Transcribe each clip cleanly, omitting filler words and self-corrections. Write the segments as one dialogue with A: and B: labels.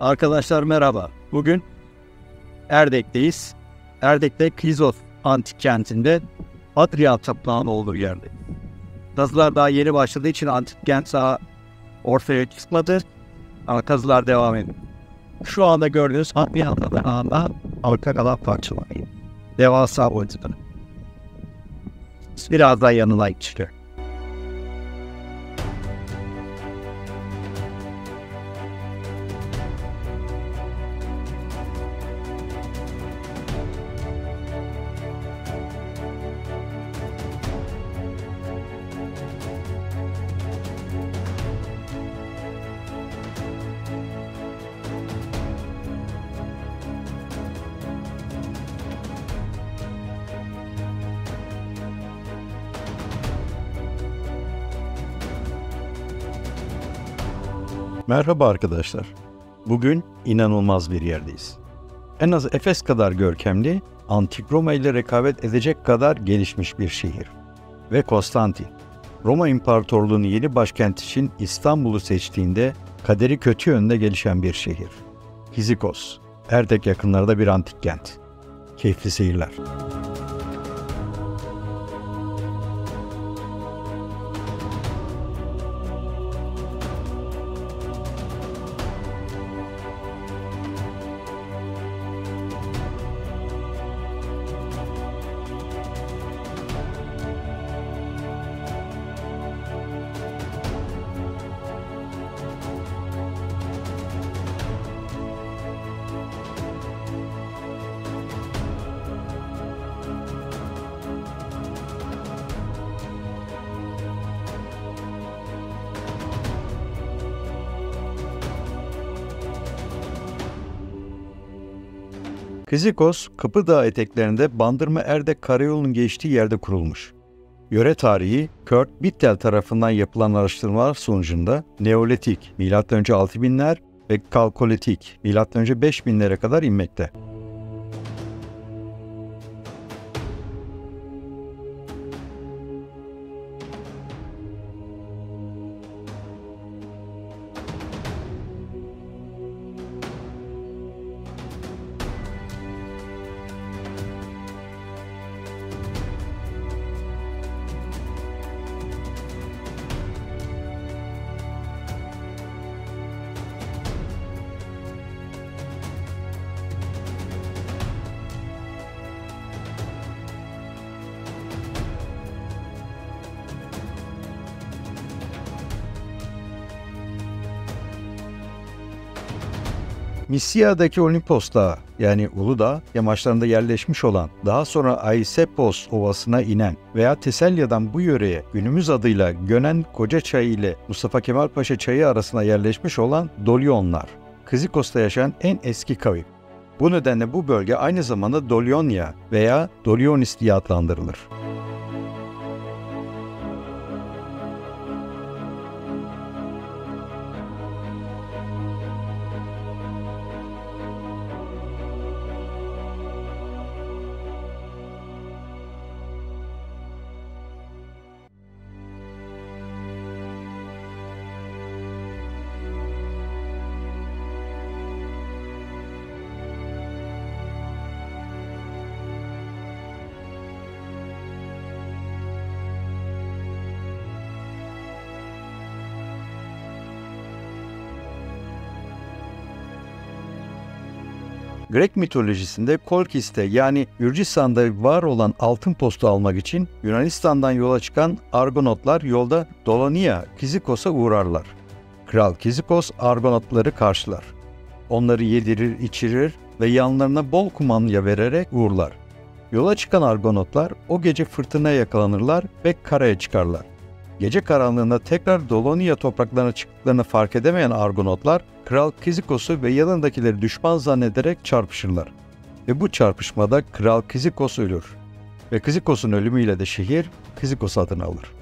A: Arkadaşlar merhaba. Bugün Erdek'teyiz. Erdek'te Klizos antik kentinde Hadrian Tapınağı'nın olduğu yerde. Kazılar daha yeni başladığı için antik kent daha ortaya çıkmadı. Ama kazılar devam ediyor. Şu anda gördüğünüz Hadrian Tapınağı'nda arka kalan parçalar. Devasa boyutları. Birazdan yanına çıkıyor.
B: Merhaba arkadaşlar. Bugün inanılmaz bir yerdeyiz. En az Efes kadar görkemli, Antik Roma ile rekabet edecek kadar gelişmiş bir şehir. Ve Konstantin, Roma İmparatorluğu'nun yeni başkent için İstanbul'u seçtiğinde kaderi kötü yönde gelişen bir şehir. Kizikos, Erdek yakınlarda bir antik kent. Keyifli seyirler. Kizikos, Kapıdağ eteklerinde Bandırma Erdek Karayolu'nun geçtiği yerde kurulmuş. Yöre tarihi, Kurt Bittel tarafından yapılan araştırmalar sonucunda Neolitik, M.Ö. 6000'ler ve Kalkolitik, M.Ö. 5000'lere kadar inmekte. Misya'daki Olimpos Dağı yani Uludağ yamaçlarında yerleşmiş olan, daha sonra Aisepos Ovası'na inen veya Teselya'dan bu yöreye günümüz adıyla Gönen Koca Çayı ile Mustafa Kemal Paşa Çayı arasına yerleşmiş olan Dolyonlar, Kizikos'ta yaşayan en eski kavim. Bu nedenle bu bölge aynı zamanda Dolyonya veya Dolyonis diye adlandırılır. Grek mitolojisinde Kolkis'te yani Gürcistan'da var olan altın postu almak için Yunanistan'dan yola çıkan Argonotlar yolda Dolonia Kizikos'a uğrarlar. Kral Kizikos Argonotları karşılar. Onları yedirir, içirir ve yanlarına bol kumanya vererek uğurlar. Yola çıkan Argonotlar o gece fırtınaya yakalanırlar ve karaya çıkarlar. Gece karanlığında tekrar Dolonia topraklarına çıktıklarını fark edemeyen Argonotlar, Kral Kizikos'u ve yanındakileri düşman zannederek çarpışırlar. Ve bu çarpışmada Kral Kizikos ölür. Ve Kizikos'un ölümüyle de şehir Kizikos adını alır.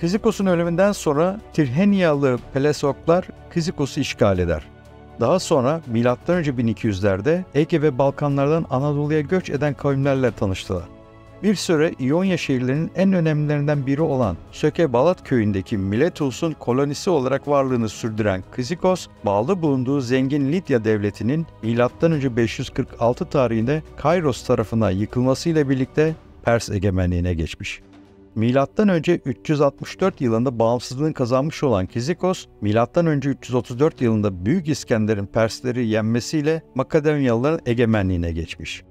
B: Kizikos'un ölümünden sonra Tirhenyalı Pelesoklar Kizikos'u işgal eder. Daha sonra M.Ö. 1200'lerde Ege ve Balkanlardan Anadolu'ya göç eden kavimlerle tanıştılar. Bir süre İonya şehirlerinin en önemlilerinden biri olan Söke-Balat köyündeki Miletus'un kolonisi olarak varlığını sürdüren Kizikos, bağlı bulunduğu zengin Lidya devletinin M.Ö. 546 tarihinde Kairos tarafından yıkılmasıyla birlikte Pers egemenliğine geçmiş. M.Ö. 364 yılında bağımsızlığını kazanmış olan Kizikos, M.Ö. 334 yılında Büyük İskender'in Persleri yenmesiyle Makedonyalıların egemenliğine geçmiş.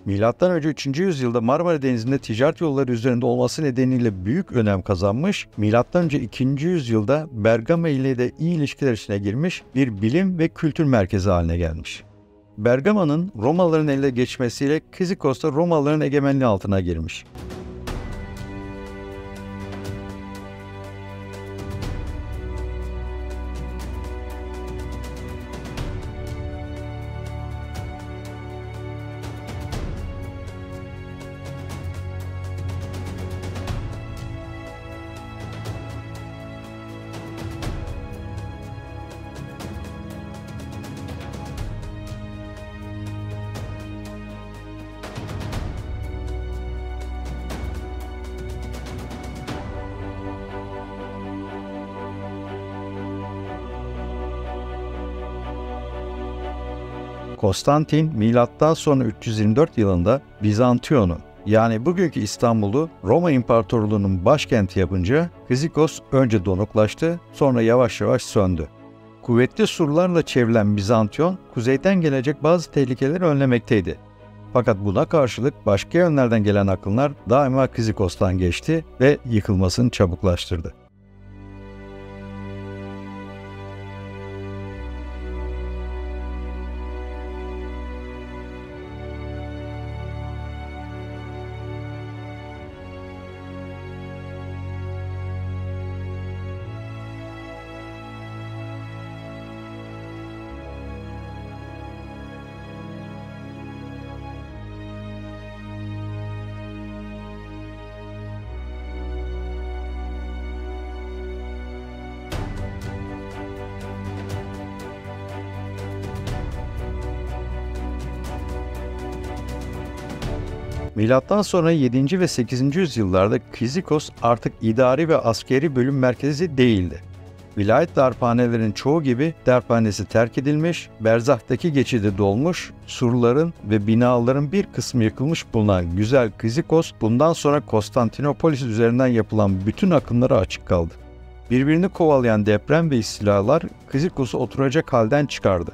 B: M.Ö. 3. yüzyılda Marmara Denizi'nde ticaret yolları üzerinde olması nedeniyle büyük önem kazanmış, M.Ö. 2. yüzyılda Bergama ile de iyi ilişkiler içine girmiş, bir bilim ve kültür merkezi haline gelmiş. Bergama'nın Romalıların eline geçmesiyle Kizikos da Romalıların egemenliği altına girmiş. Konstantin, milattan sonra 324 yılında Bizantiyon'u, yani bugünkü İstanbul'u Roma İmparatorluğu'nun başkenti yapınca Kizikos önce donuklaştı, sonra yavaş yavaş söndü. Kuvvetli surlarla çevrilen Bizantiyon, kuzeyden gelecek bazı tehlikeleri önlemekteydi. Fakat buna karşılık başka yönlerden gelen akınlar daima Kizikos'tan geçti ve yıkılmasını çabuklaştırdı. Milattan sonra 7. ve 8. yüzyıllarda Kizikos artık idari ve askeri bölüm merkezi değildi. Vilayet darphanelerin çoğu gibi darphanesi terk edilmiş, berzahtaki geçidi dolmuş, surların ve binaların bir kısmı yıkılmış bulunan güzel Kizikos, bundan sonra Konstantinopolis üzerinden yapılan bütün akınlara açık kaldı. Birbirini kovalayan deprem ve istilalar Kizikos'u oturacak halden çıkardı.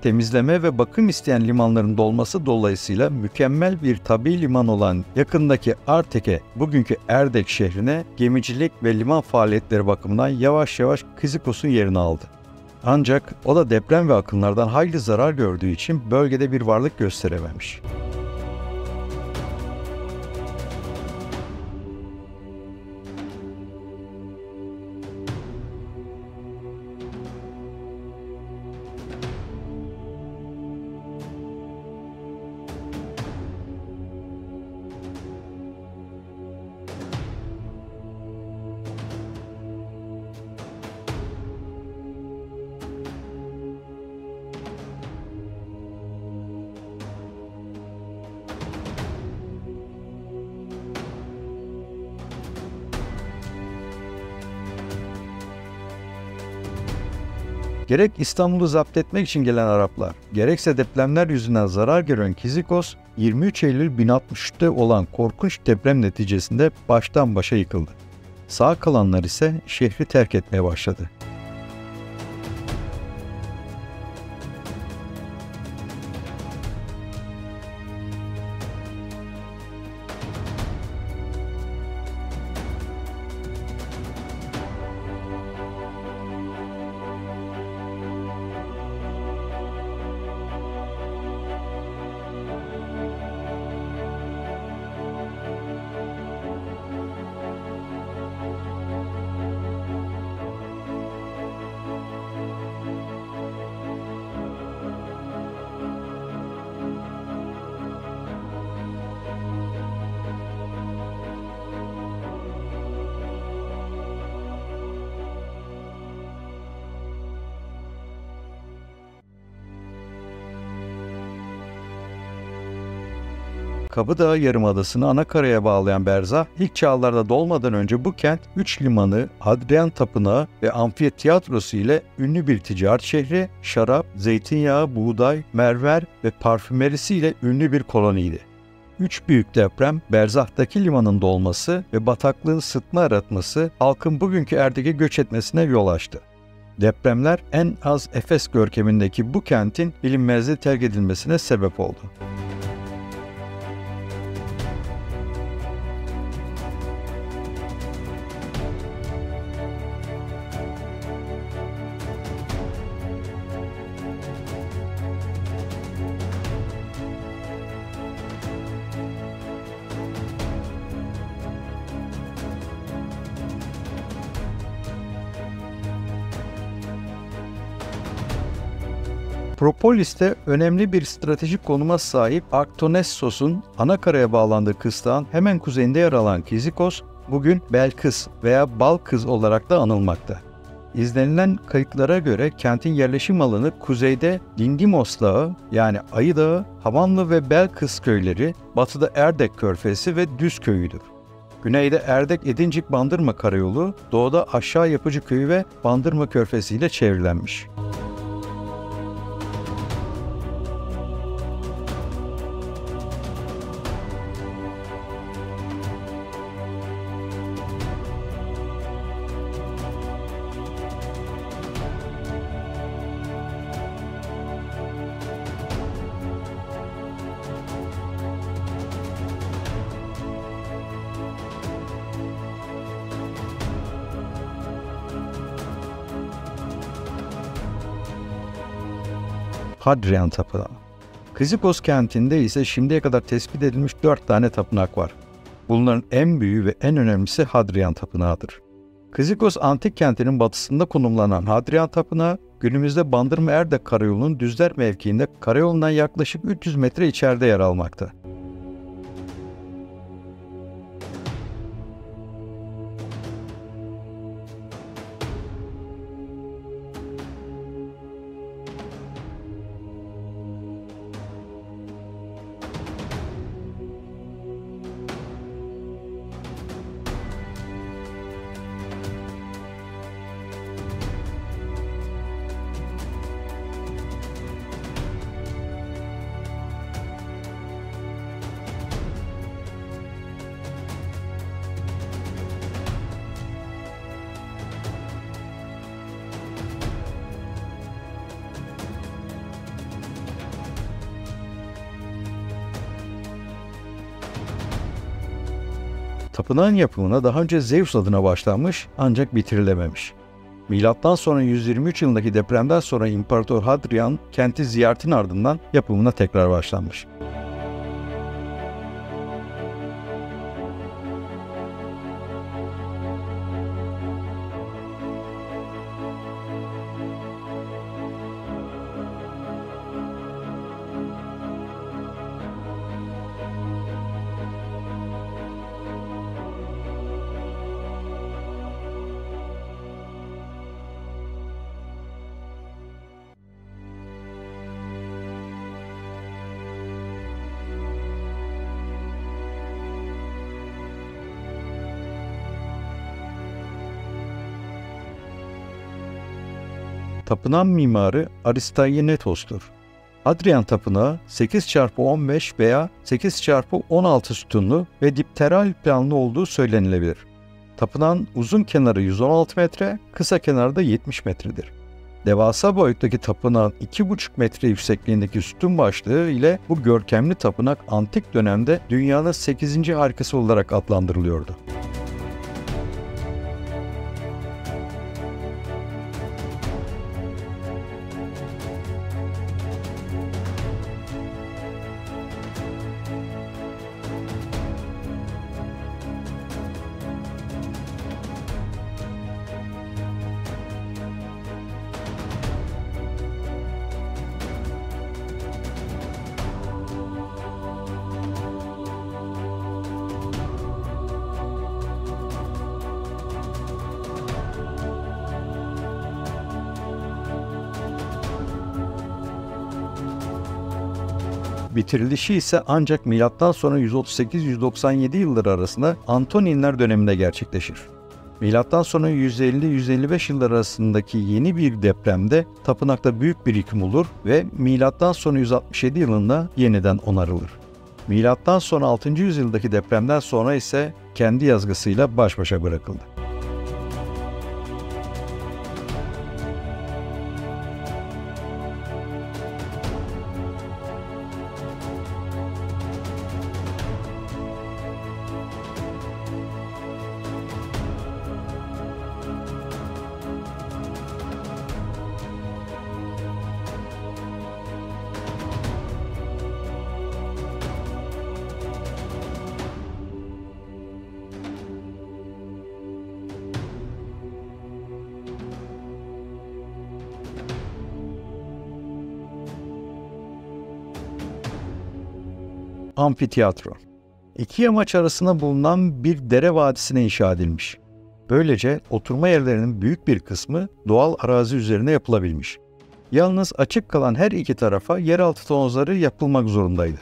B: Temizleme ve bakım isteyen limanların dolması dolayısıyla mükemmel bir tabi liman olan yakındaki Artek'e, bugünkü Erdek şehrine gemicilik ve liman faaliyetleri bakımından yavaş yavaş Kizikos'un yerini aldı. Ancak o da deprem ve akınlardan hayli zarar gördüğü için bölgede bir varlık gösterememiş. Gerek İstanbul'u zapt etmek için gelen Araplar, gerekse depremler yüzünden zarar gören Kizikos, 23 Eylül 1063'te olan korkunç deprem neticesinde baştan başa yıkıldı. Sağ kalanlar ise şehri terk etmeye başladı. Kabadağ Yarımadası'nı Anakara'ya bağlayan Berzah, ilk çağlarda dolmadan önce bu kent 3 limanı, Hadrian Tapınağı ve amfitiyatrosu ile ünlü bir ticaret şehri, şarap, zeytinyağı, buğday, mermer ve parfümerisi ile ünlü bir koloniydi. 3 büyük deprem, Berzah'taki limanın dolması ve bataklığın sıtma aratması halkın bugünkü Erdek'e göç etmesine yol açtı. Depremler en az Efes görkemindeki bu kentin bilinmezliğe terk edilmesine sebep oldu. Propolis'te önemli bir stratejik konuma sahip Arktonessos'un Anakara'ya bağlandığı kıstağın hemen kuzeyinde yer alan Kizikos, bugün Belkıs veya Balkız olarak da anılmakta. İzlenilen kayıtlara göre kentin yerleşim alanı kuzeyde Dindimos Dağı yani Ayı Dağı, Havanlı ve Belkıs köyleri, batıda Erdek Körfezi ve Düz Köyü'dür. Güneyde Erdek-Edincik-Bandırma Karayolu, doğuda Aşağı Yapıcı Köyü ve Bandırma Körfezi ile çevrilenmiş. Hadrian Tapınağı. Kizikos kentinde ise şimdiye kadar tespit edilmiş 4 tane tapınak var. Bunların en büyüğü ve en önemlisi Hadrian Tapınağı'dır. Kizikos antik kentinin batısında konumlanan Hadrian Tapınağı, günümüzde Bandırma Erdek Karayolu'nun Düzler mevkiinde karayolundan yaklaşık 300 metre içeride yer almakta. Tapınağın yapımına daha önce Zeus adına başlanmış ancak bitirilememiş. Milattan sonra 123 yılındaki depremden sonra İmparator Hadrian kenti ziyaretin ardından yapımına tekrar başlanmış. Tapınağın mimarı Aristayenetos'tur. Hadrian Tapınağı 8x15 veya 8x16 sütunlu ve dipteral planlı olduğu söylenilebilir. Tapınağın uzun kenarı 116 metre, kısa kenarı da 70 metredir. Devasa boyuttaki tapınağın 2,5 metre yüksekliğindeki sütun başlığı ile bu görkemli tapınak antik dönemde dünyanın 8. harikası olarak adlandırılıyordu. Bitirilişi ise ancak milattan sonra 138-197 yılları arasında Antoninler döneminde gerçekleşir. Milattan sonra 150-155 yıllar arasındaki yeni bir depremde tapınakta büyük bir yıkım olur ve milattan sonra 167 yılında yeniden onarılır. Milattan sonra 6. yüzyıldaki depremden sonra ise kendi yazgısıyla baş başa bırakıldı. Amfiteyatro. İki yamaç arasında bulunan bir dere vadisine inşa edilmiş. Böylece oturma yerlerinin büyük bir kısmı doğal arazi üzerine yapılabilmiş. Yalnız açık kalan her iki tarafa yeraltı tonozları yapılmak zorundaydı.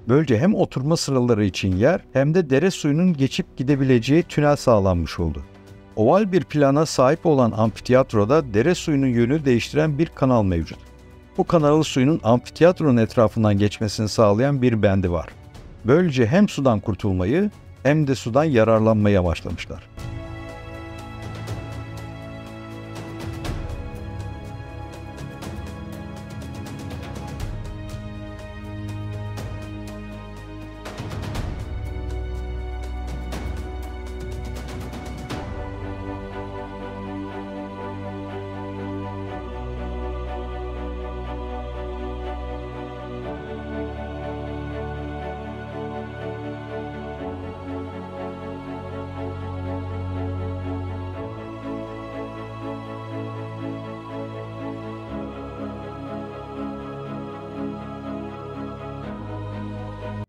B: Böylece hem oturma sıraları için yer hem de dere suyunun geçip gidebileceği tünel sağlanmış oldu. Oval bir plana sahip olan amfiteyatroda dere suyunun yönünü değiştiren bir kanal mevcut. Bu kanalın suyunun amfiteyatronun etrafından geçmesini sağlayan bir bendi var. Böylece hem sudan kurtulmayı hem de sudan yararlanmayı amaçlamışlar.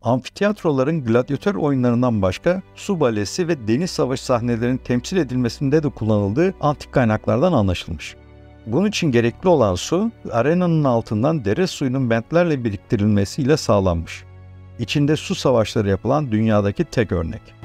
B: Amfiteyatroların gladyatör oyunlarından başka su balesi ve deniz savaşı sahnelerinin temsil edilmesinde de kullanıldığı antik kaynaklardan anlaşılmış. Bunun için gerekli olan su, arenanın altından dere suyunun bentlerle biriktirilmesiyle sağlanmış. İçinde su savaşları yapılan dünyadaki tek örnek.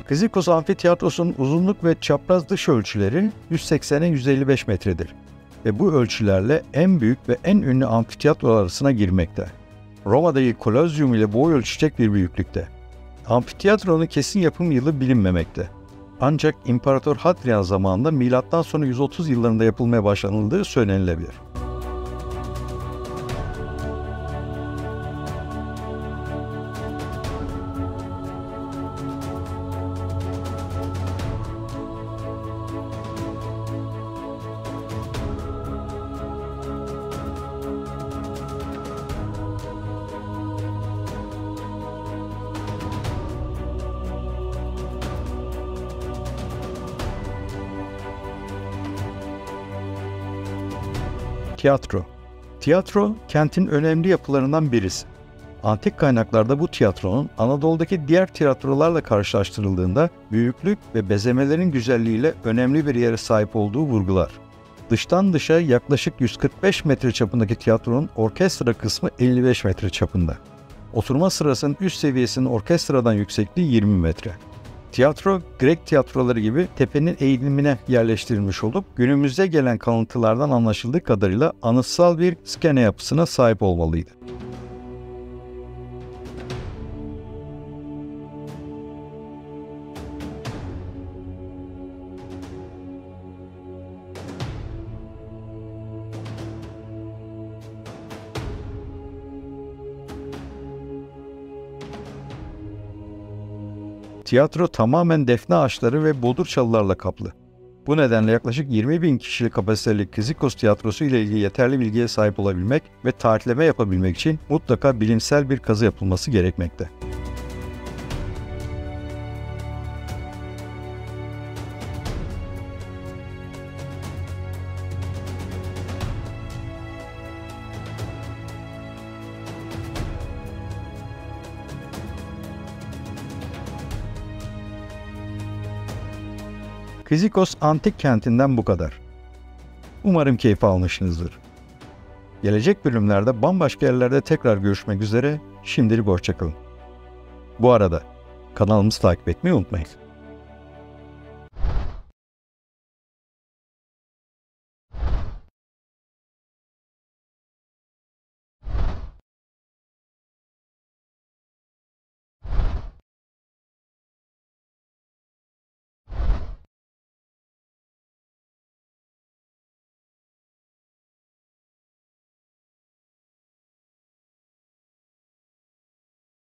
B: Kizikos Amfiteyatrosu'nun uzunluk ve çapraz dış ölçüleri 180'e 155 metredir ve bu ölçülerle en büyük ve en ünlü amfiteyatrolar arasına girmekte. Roma'daki Kolozyum ile boy ölçüşecek bir büyüklükte. Amfiteyatronun kesin yapım yılı bilinmemekte. Ancak İmparator Hadrian zamanında milattan sonra 130 yıllarında yapılmaya başlanıldığı söylenilebilir. Tiyatro, kentin önemli yapılarından birisi. Antik kaynaklarda bu tiyatronun Anadolu'daki diğer tiyatrolarla karşılaştırıldığında büyüklük ve bezemelerin güzelliğiyle önemli bir yere sahip olduğu vurgular. Dıştan dışa yaklaşık 145 metre çapındaki tiyatronun orkestra kısmı 55 metre çapında. Oturma sırasının üst seviyesinin orkestradan yüksekliği 20 metre. Tiyatro, Grek tiyatroları gibi tepenin eğilimine yerleştirilmiş olup günümüzde gelen kalıntılardan anlaşıldığı kadarıyla anıtsal bir skene yapısına sahip olmalıydı. Tiyatro tamamen defne ağaçları ve bodur çalılarla kaplı. Bu nedenle yaklaşık 20.000 kişilik kapasiteli Kizikos tiyatrosu ile ilgili yeterli bilgiye sahip olabilmek ve tarihleme yapabilmek için mutlaka bilimsel bir kazı yapılması gerekmekte. Kizikos antik kentinden bu kadar. Umarım keyif almışsınızdır. Gelecek bölümlerde bambaşka yerlerde tekrar görüşmek üzere. Şimdilik hoşça kalın. Bu arada kanalımızı takip etmeyi unutmayın.